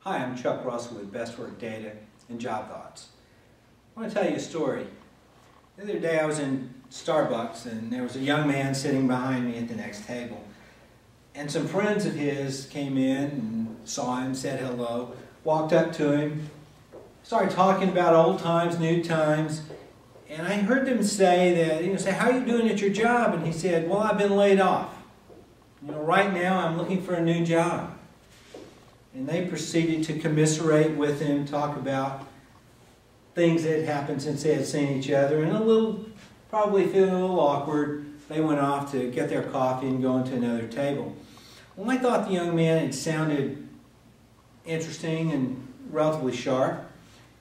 Hi, I'm Chuck Russell with Best Work Data and Job Thoughts. I want to tell you a story. The other day I was in Starbucks and there was a young man sitting behind me at the next table. And some friends of his came in and saw him, said hello, walked up to him, started talking about old times, new times. And I heard them say that, how are you doing at your job? And he said, well, I've been laid off. Right now I'm looking for a new job. And they proceeded to commiserate with him, talk about things that had happened since they had seen each other, and probably feeling a little awkward, they went off to get their coffee and go into another table. Well, I thought the young man had sounded interesting and relatively sharp,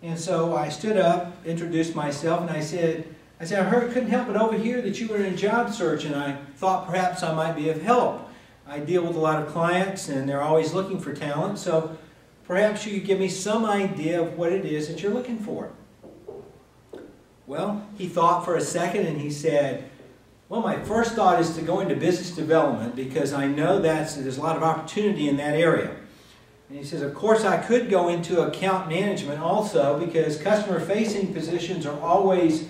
and so I stood up, introduced myself, and I said, I couldn't help but overhear that you were in a job search, and I thought perhaps I might be of help. I deal with a lot of clients and they're always looking for talent, so perhaps you could give me some idea of what it is that you're looking for. Well, he thought for a second and he said, well, my first thought is to go into business development because I know there's a lot of opportunity in that area. And he says, of course I could go into account management also because customer-facing positions are always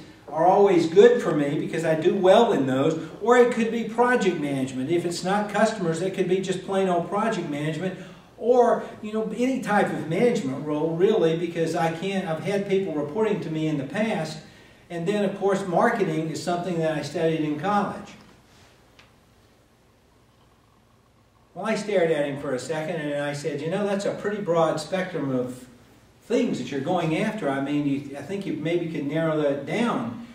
good for me because I do well in those, or it could be project management. If it's not customers, it could be just plain old project management, or any type of management role really, because I've had people reporting to me in the past. And then of course marketing is something that I studied in college. Well, I stared at him for a second and I said, that's a pretty broad spectrum of things that you're going after. I think you maybe could narrow that down.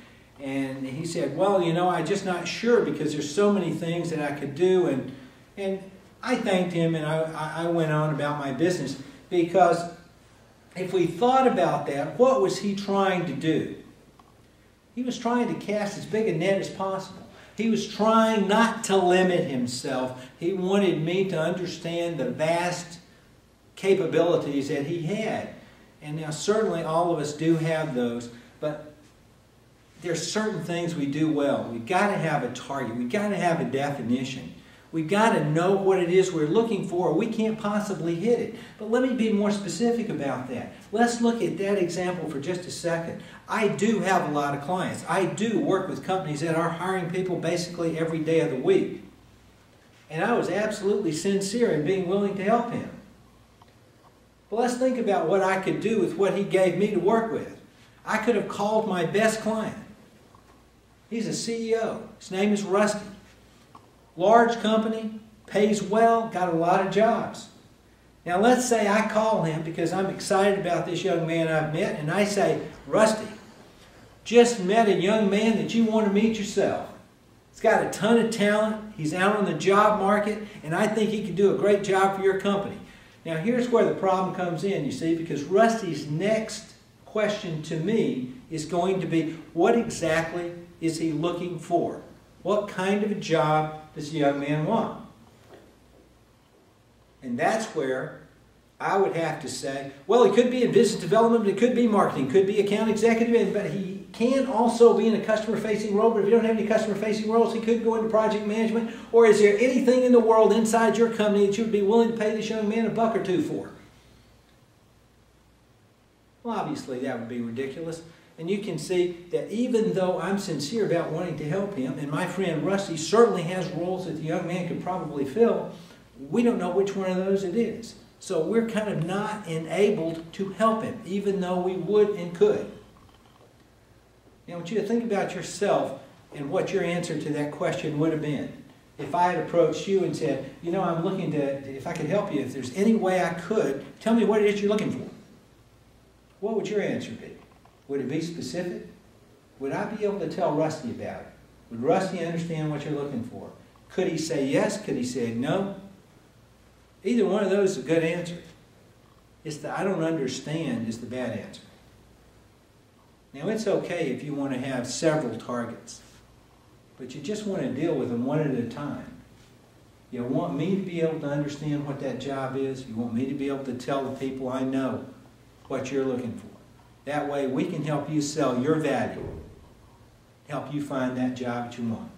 And he said, well, I'm just not sure because there's so many things that I could do. And I thanked him and I went on about my business, because if we thought about that, what was he trying to do? He was trying to cast as big a net as possible. He was trying not to limit himself. He wanted me to understand the vast capabilities that he had. And now certainly all of us do have those, but there's certain things we do well. We've got to have a target. We've got to have a definition. We've got to know what it is we're looking for, or we can't possibly hit it. But let me be more specific about that. Let's look at that example for just a second. I do have a lot of clients. I do work with companies that are hiring people basically every day of the week. And I was absolutely sincere in being willing to help him. But let's think about what I could do with what he gave me to work with. I could have called my best client. He's a CEO. His name is Rusty. Large company, pays well, got a lot of jobs. Now let's say I call him because I'm excited about this young man I've met, and I say, Rusty, just met a young man that you want to meet yourself. He's got a ton of talent, he's out on the job market, and I think he could do a great job for your company. Now here's where the problem comes in, you see, because Rusty's next question to me is going to be, what exactly is he looking for? What kind of a job does the young man want? And that's where I would have to say, well, he could be in business development, but it could be marketing, could be account executive, but he can also be in a customer-facing role, but if you don't have any customer-facing roles, he could go into project management. Or is there anything in the world inside your company that you would be willing to pay this young man $1 or $2 for? Well, obviously that would be ridiculous. And you can see that even though I'm sincere about wanting to help him, and my friend Rusty certainly has roles that the young man could probably fill, we don't know which one of those it is. So we're kind of not enabled to help him, even though we would and could. Now I want you to think about yourself and what your answer to that question would have been. If I had approached you and said, I'm looking to, if I could help you, if there's any way I could, tell me what it is you're looking for. What would your answer be? Would it be specific? Would I be able to tell Rusty about it? Would Rusty understand what you're looking for? Could he say yes? Could he say no? Either one of those is a good answer. It's the I don't understand is the bad answer. Now it's okay if you want to have several targets, but you just want to deal with them one at a time. You want me to be able to understand what that job is. You want me to be able to tell the people I know what you're looking for. That way we can help you sell your value, help you find that job that you want.